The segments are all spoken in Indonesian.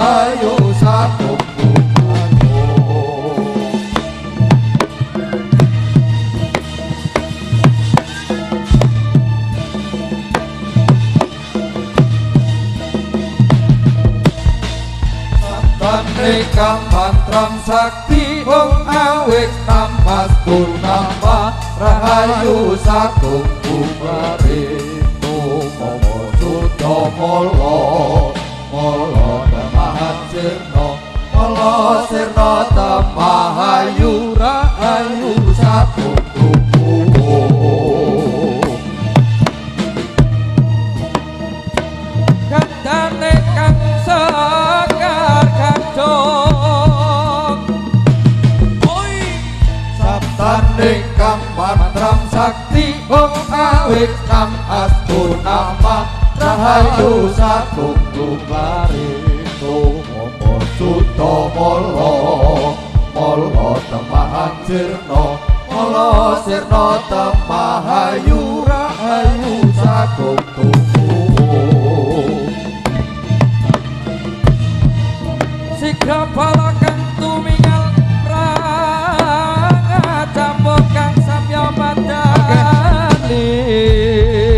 rahayu sakum Nikam mantram sakti wong awik namastu nama rahayu sakum kumaritu momo suto molo molo tamahan sirno molo sirno tamahayu rahayu sakum kandane kang sekar kacung oi sabdaning kang mantram sakti wong awik nam astu nama rahayu sakum kumaritu momo suto molo molo tamahan sirno molo sirno tamahayu rahayu sakum sigra balakan tumingal prang campur kang samya madani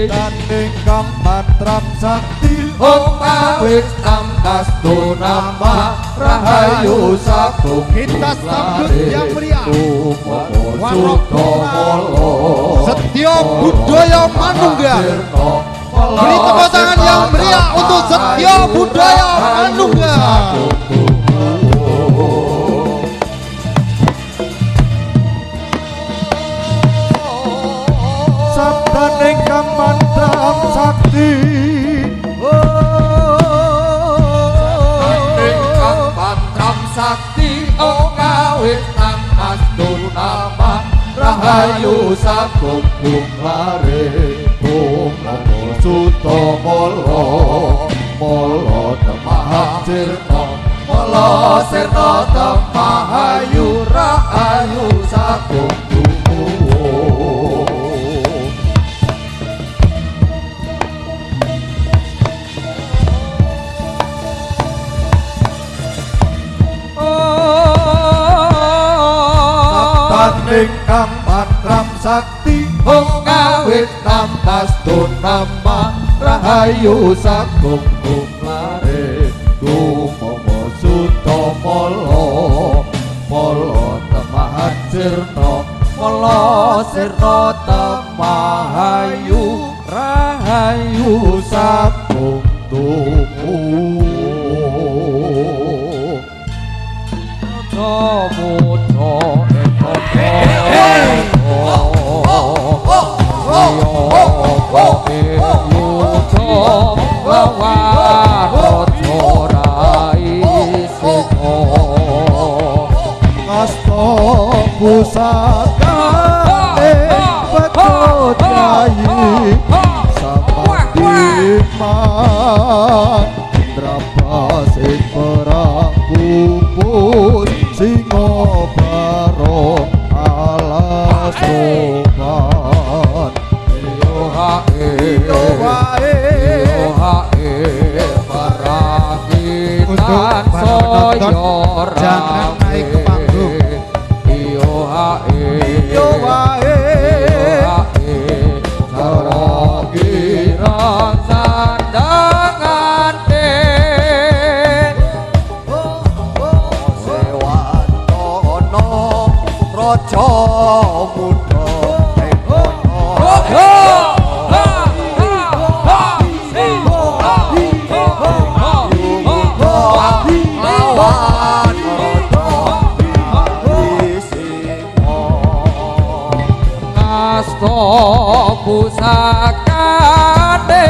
dan ingkang mantram sakti om awik nam astu nama rahayu sakum kita sambut yang meriah Warokmolo Setyo Budaya Manunggal. Beri tepuk tangan yang meriah untuk Setyo Budaya Manunggal. sabda ingkang mantram sakti ingkang mantram sakti om awik nam astu nama rahayu sakum kumaritu momo suto molo molo tamahan sirno molo sirno tamahayu rahayu sakum ingkang mantram sakti wong awit nam astu nama rahayu sakum kumaritu momo suto molo molo tamahan sirno molo sirno tamahayu rahayu sakum pusaka betot kayi sama diman drapasik perang kupus singo barong alas roman iyo hae parakitan soyo jangan naik ke panggung. iyo hae cara kirang sandangan sewantono rojo muda pusakane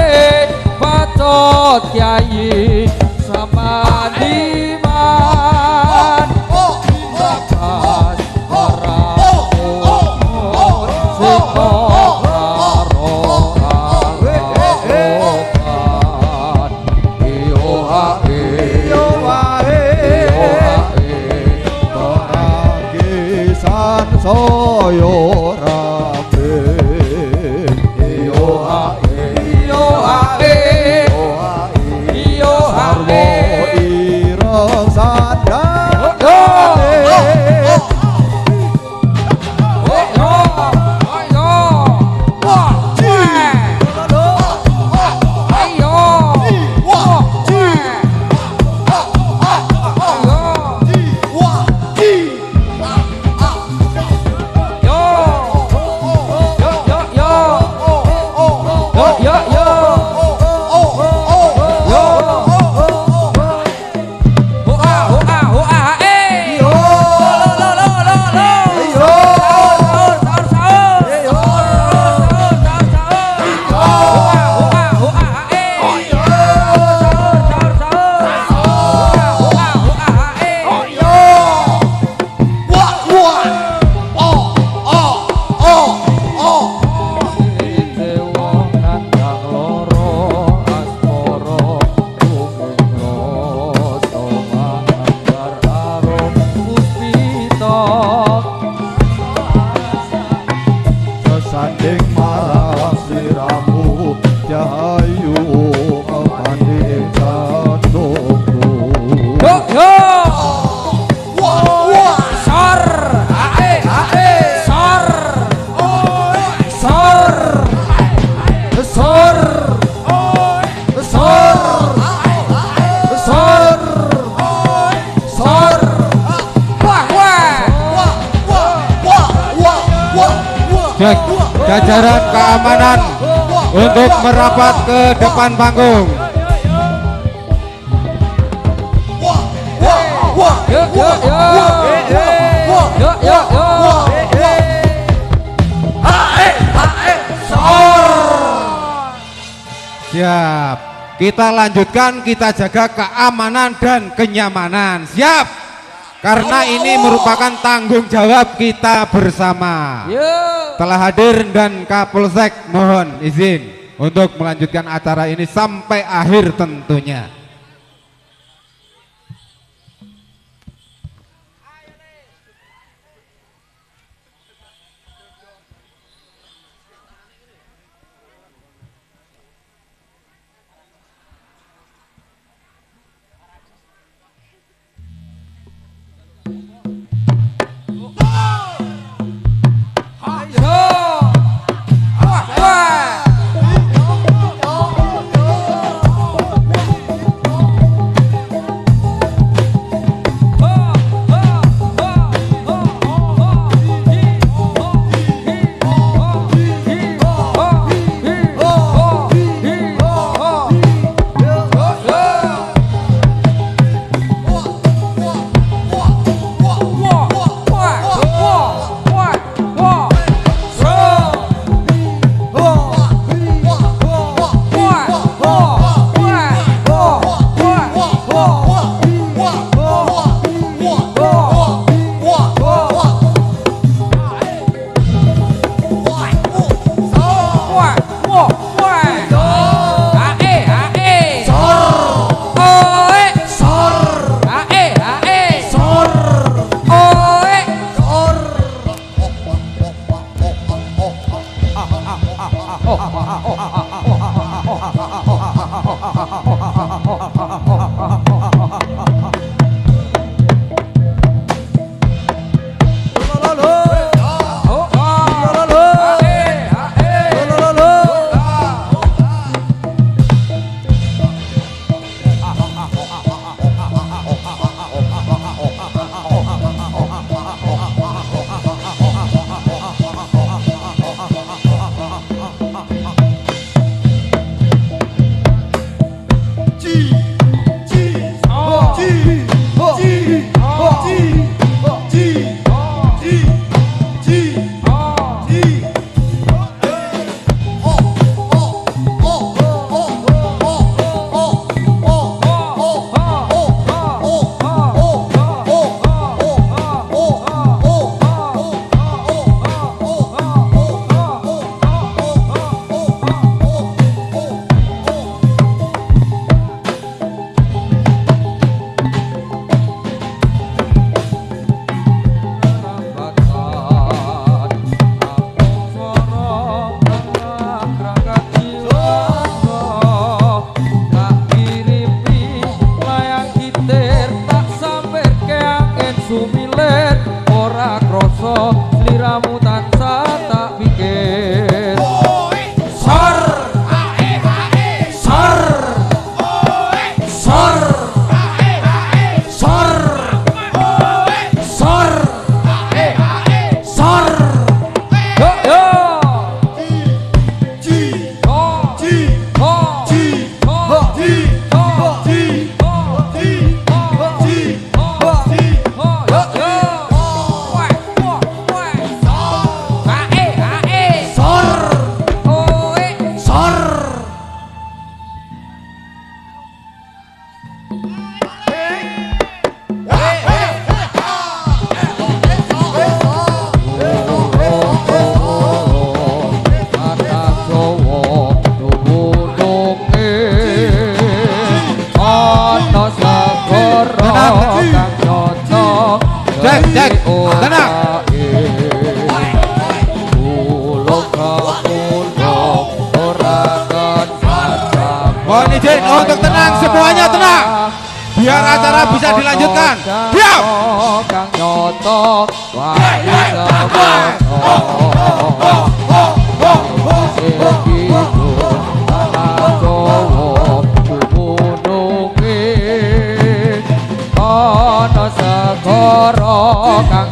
pacot kyai samadiman bakas parangkumur siko karokan iyo hae paragisan soyo Cek jajaran keamanan untuk merapat ke depan panggung. Siap. Kita lanjutkan, kita jaga keamanan dan kenyamanan. Siap. Karena ini merupakan tanggung jawab kita bersama. Telah hadir dan Kapolsek mohon izin untuk melanjutkan acara ini sampai akhir tentunya. Mohon izin untuk tenang, semuanya tenang, biar acara bisa dilanjutkan. Diam. Kang Nyoto, Kang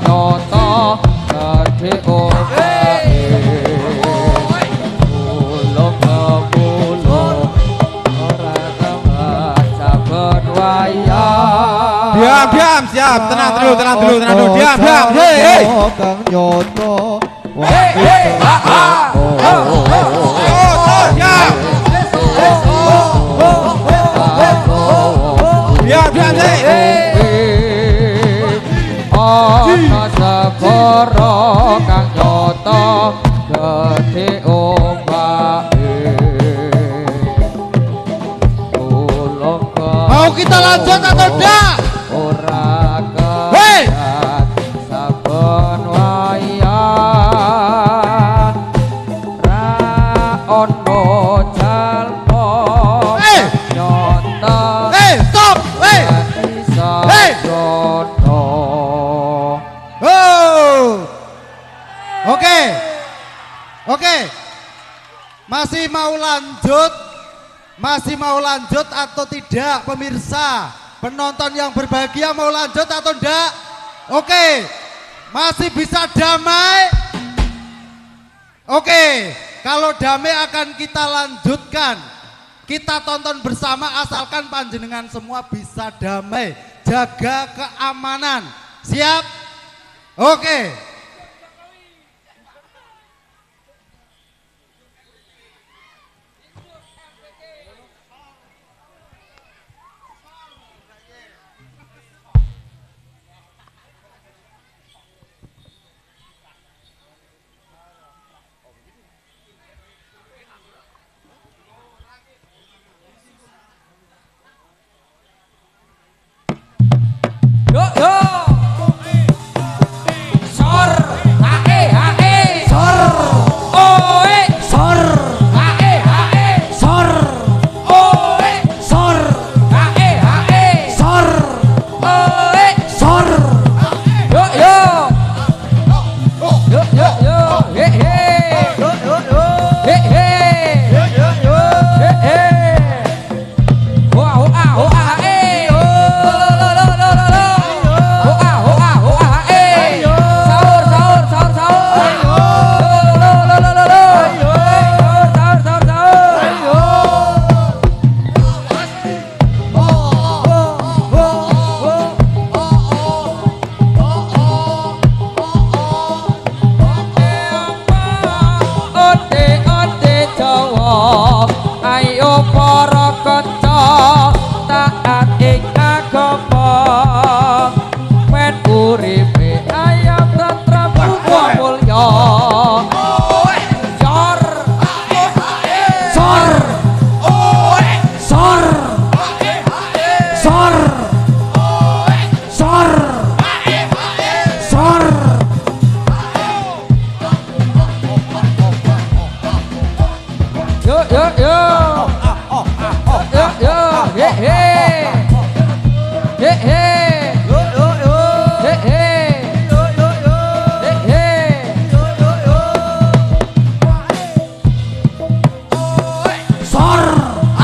Nyoto, gede oke. siap. Tenang dulu. Diam. Hei. Kang nyoto. Siap. Diam, Ana segara kang nyoto gedhe ombake. Mau kita lanjut atau enggak? Ora Hei! kedat saben wayan ra ono jalma nyoto Stop! isa Hei! jono. Oh. Oke. Masih mau lanjut atau tidak pemirsa? Penonton yang berbahagia mau lanjut atau enggak? Oke. Masih bisa damai? Oke. Kalau damai akan kita lanjutkan. Kita tonton bersama asalkan panjenengan semua bisa damai. Jaga keamanan. Siap? Oke. Yo sor sor oe sor sor oe sor sor oe sor yo he ayo para kanca taat ing agama men uripe ayam tentrem mulya sor sor sor sor sor sor yo he sor sor oe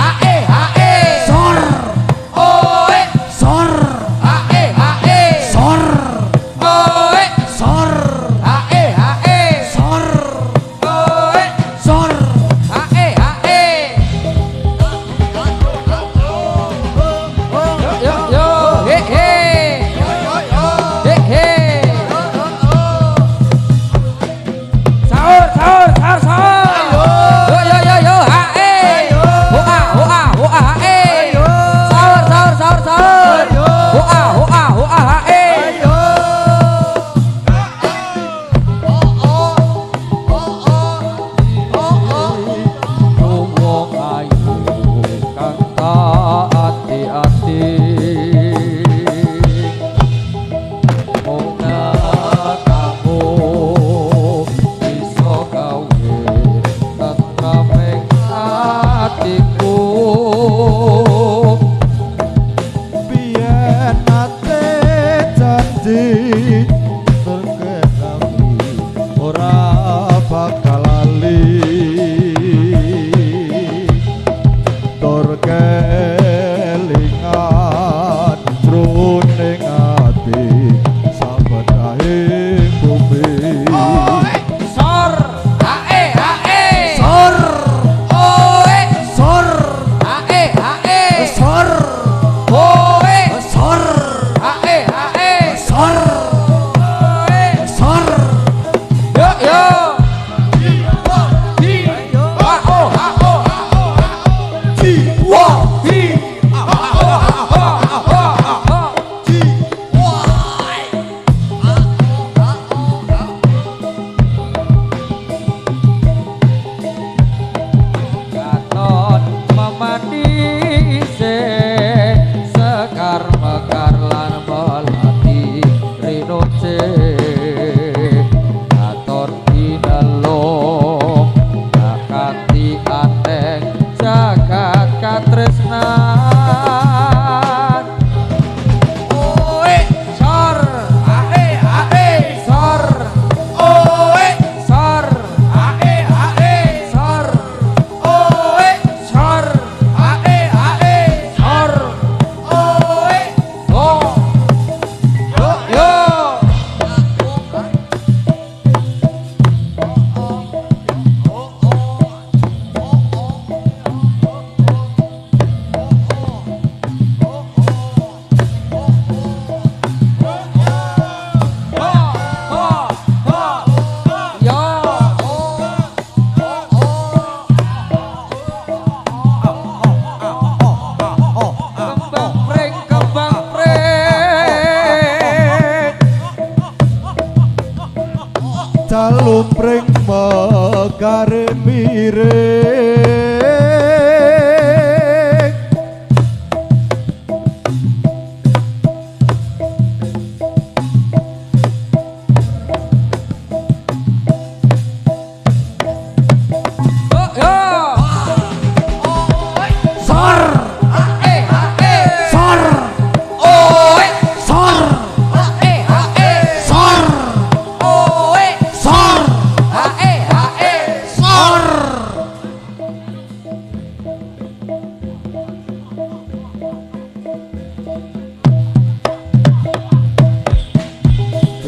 sor sor oe sor sor oe sor Salupring megare miring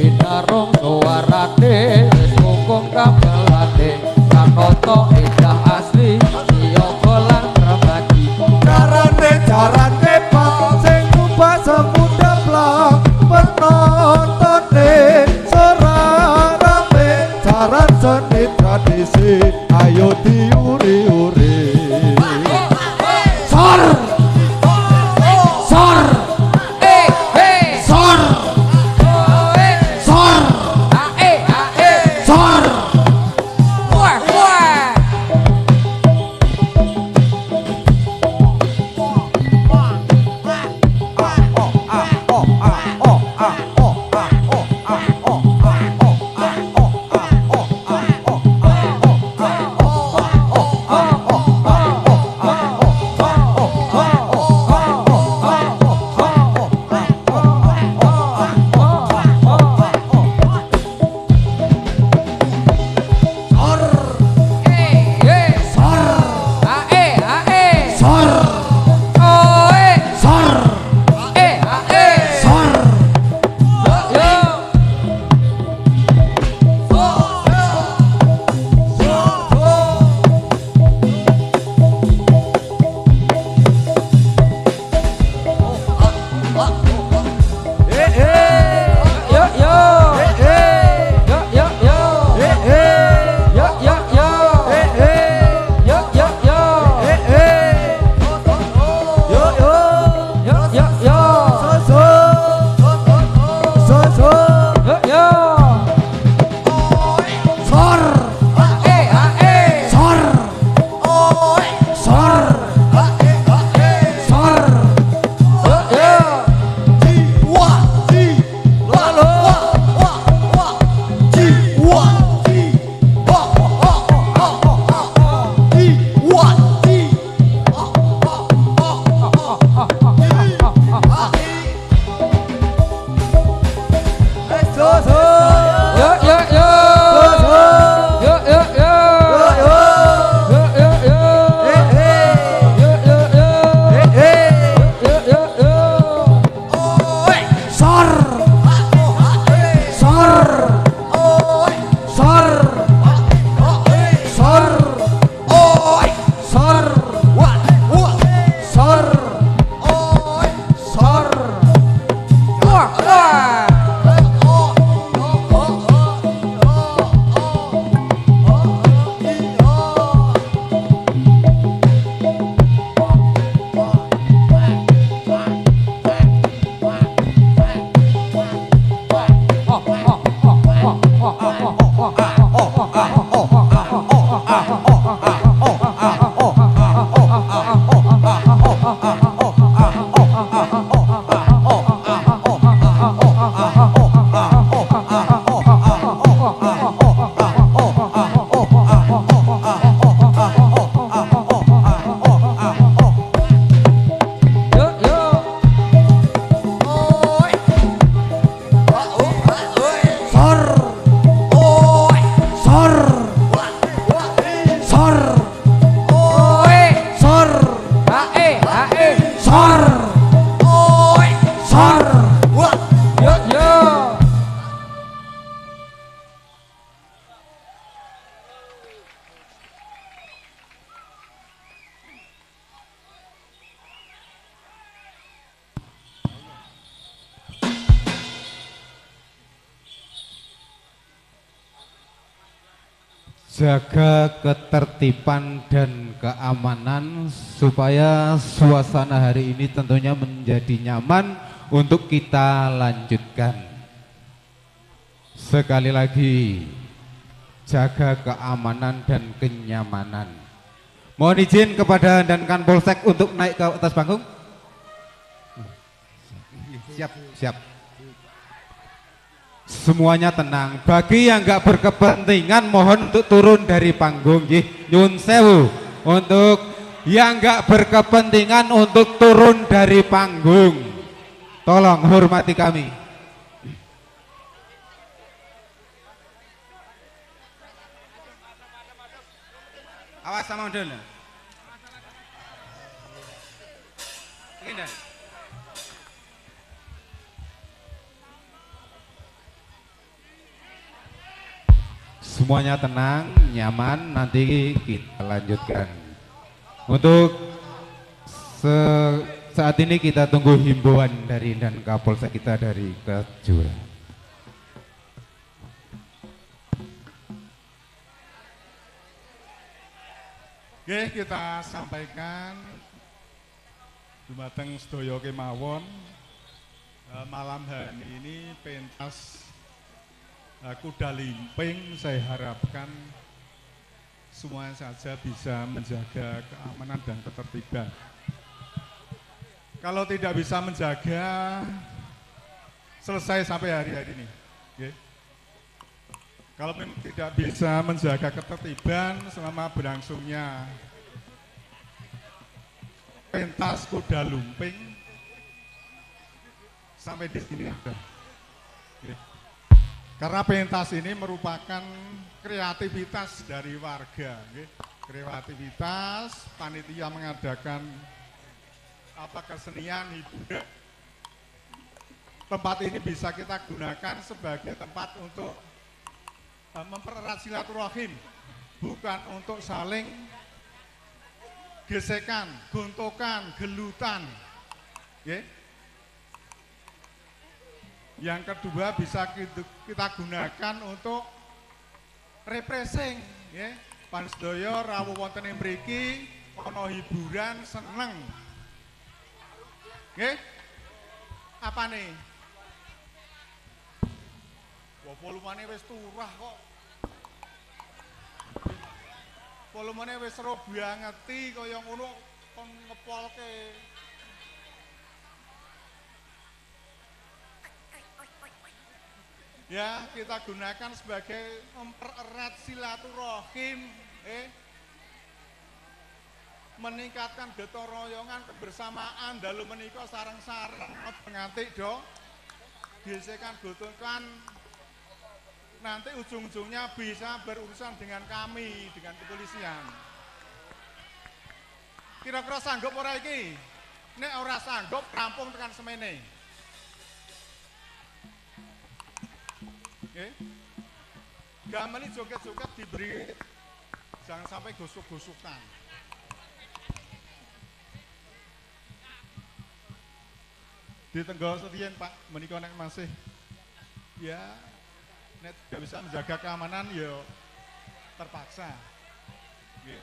Binarung suarane wis kukung kabelane kanoto indah asli iya bolang remadi Jarane bang sing kubah semudah blang Penontone serarame Jaran seni tradisi ayo diuri-uri Sor Sor Sor Sor Sor Wah wah jaga ketertiban dan keamanan supaya suasana hari ini tentunya menjadi nyaman untuk kita lanjutkan. Sekali lagi jaga keamanan dan kenyamanan. Mohon izin kepada dan Kanpolsek untuk naik ke atas panggung. Siap, siap. Semuanya tenang. Bagi yang nggak berkepentingan mohon untuk turun dari panggung. Nyun sewu. Untuk yang nggak berkepentingan untuk turun dari panggung. Tolong hormati kami. Awas sama dulu. Ini dah. Semuanya tenang, nyaman, nanti kita lanjutkan. Untuk saat ini kita tunggu himbauan dari dan Kapolsek kita dari Kejura. Oke, kita sampaikan dumateng sedaya kemawon malam hari ini pentas kuda limping saya harapkan semuanya saja bisa menjaga keamanan dan ketertiban. Kalau tidak bisa menjaga, selesai sampai hari ini. Okay. Kalau memang tidak bisa menjaga ketertiban selama berlangsungnya pentas kuda lumping, sampai di sini ada. Okay. Karena pentas ini merupakan kreativitas dari warga, okay. Kreativitas, panitia mengadakan kesenian hiburan. Tempat ini bisa kita gunakan sebagai tempat untuk mempererat silaturahim, bukan untuk saling gesekan, gontokan, gelutan. Okay. Yang kedua bisa kita gunakan untuk refreshing, ya. Pansedoyo rawuh wonten ing mriki ana hiburan seneng. Nggih? Apa nih? Wah, volumane wis turah kok. Volumane wis ero bangeti kaya ngono kon ngepolke. Ya, kita gunakan sebagai mempererat silaturahim, meningkatkan gotong royongan kebersamaan dalu menika sareng-sareng nganti do gesekan gotokan nanti ujung-ujungnya bisa berurusan dengan kami, dengan kepolisian. Kira-kira sanggup ora iki? Nek ora sanggup rampung tekan semene. Oke, gamen ini joget-joget diberi, jangan sampai gosok-gosokan. Di Tenggol Setien Pak, menikah nek masih, ya, nek tidak bisa menjaga keamanan, ya terpaksa. Oke.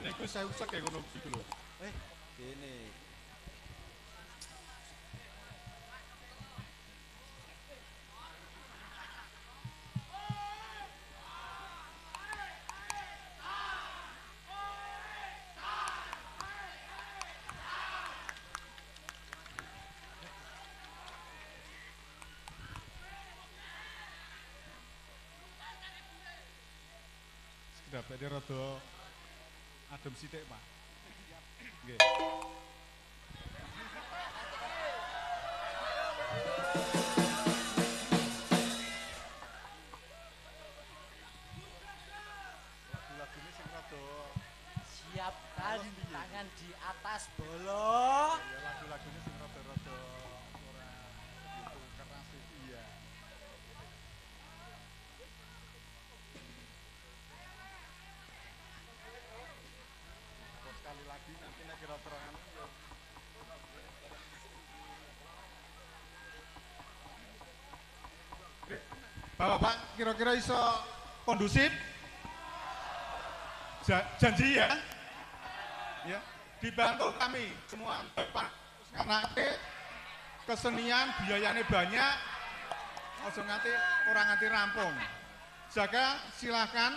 Iku saya usah kayak ngono iki lho. Gini. Sekedap ini rada adem sithik, Pak. Nggih. Lagu-lagune sing rada Siapkan tangan di atas bolo. ya lagu-lagune sing rada-rada ora begitu keras iki ya. Sekali lagi nanti nek kira terangan yo. Bapak kira-kira iso kondusif? Janji ya? Ya, dibantu kami semua Pak. Karena kesenian biayanya banyak, langsung nanti orang nanti rampung. Jaga silakan,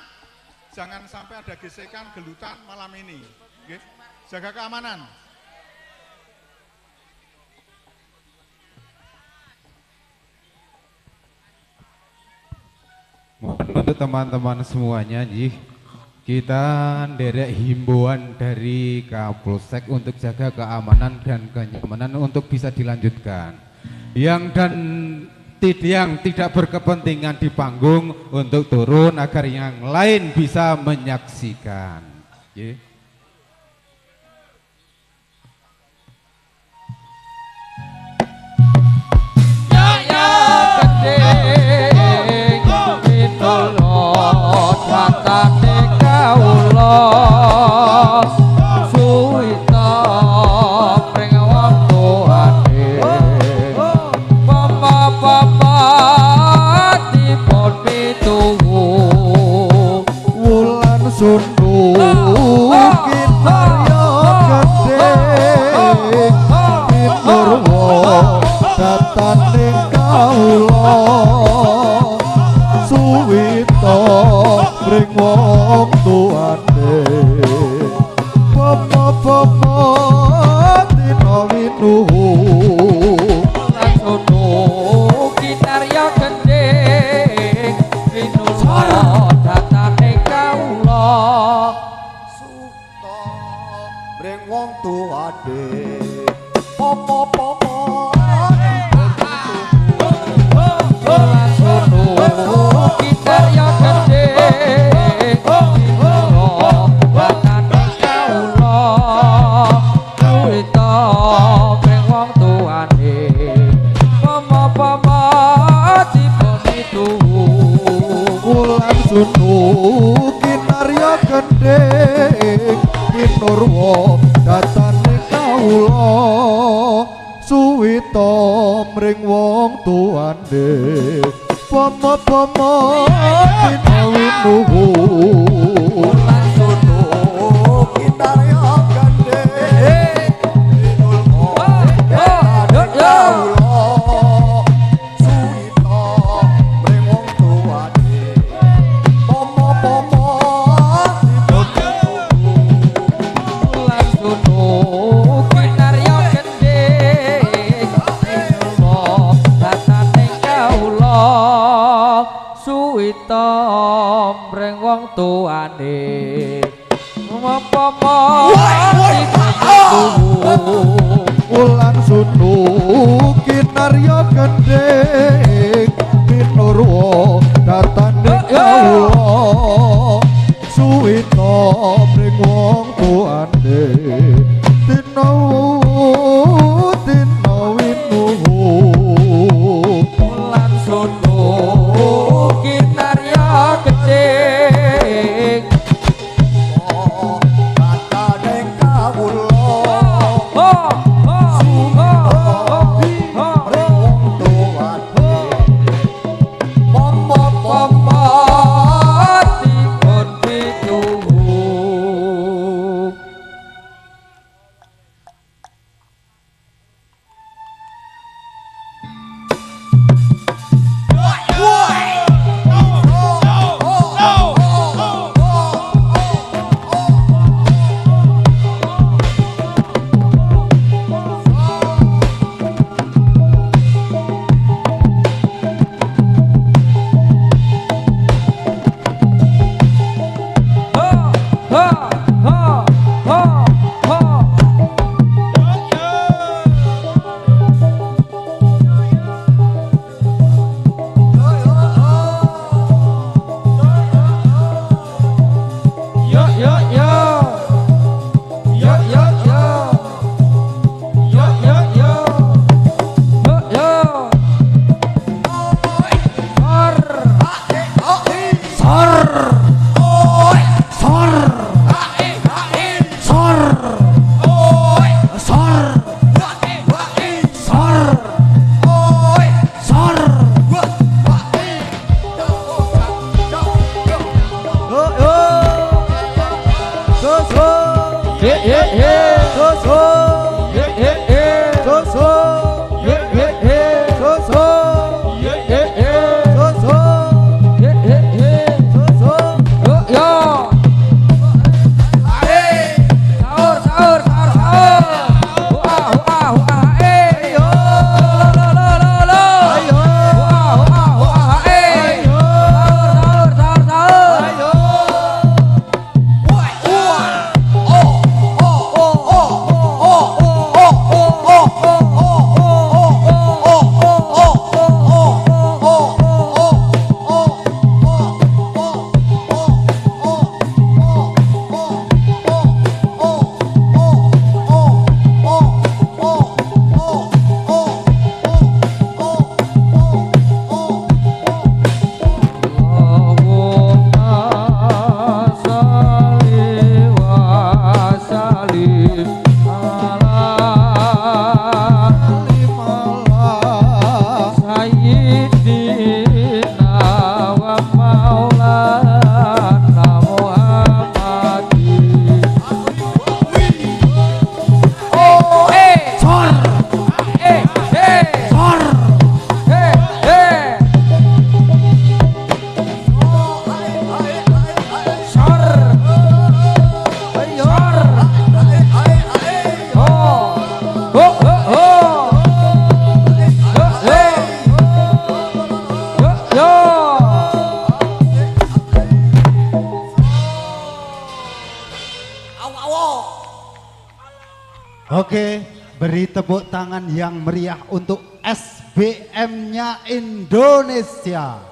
jangan sampai ada gesekan gelutan malam ini. Oke? Jaga keamanan. Untuk teman-teman semuanya, kita nderek himbauan dari Kapolsek untuk jaga keamanan dan kenyamanan untuk bisa dilanjutkan. Yang tidak berkepentingan di panggung untuk turun agar yang lain bisa menyaksikan. Oke, beri tepuk tangan yang meriah untuk SBM-nya Indonesia.